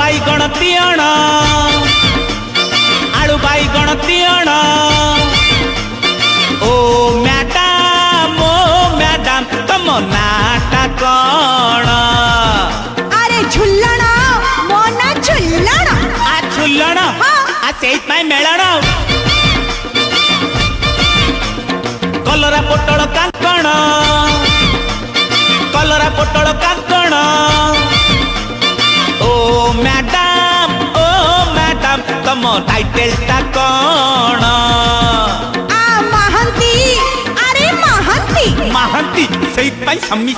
बाईगण तियण आलू बाईगण तियण ओ मैडम तुम नाटा कौन अरे झुल्लण मो ना झुल्लण आ झुल्लण आ सेइत माय मेलण कलरा पोटल कांकण कलरा पोटल कांकण ओ मैडम तुम टाइटल टा कौन आ महांती अरे महांती महांती सेइत माय सम्मी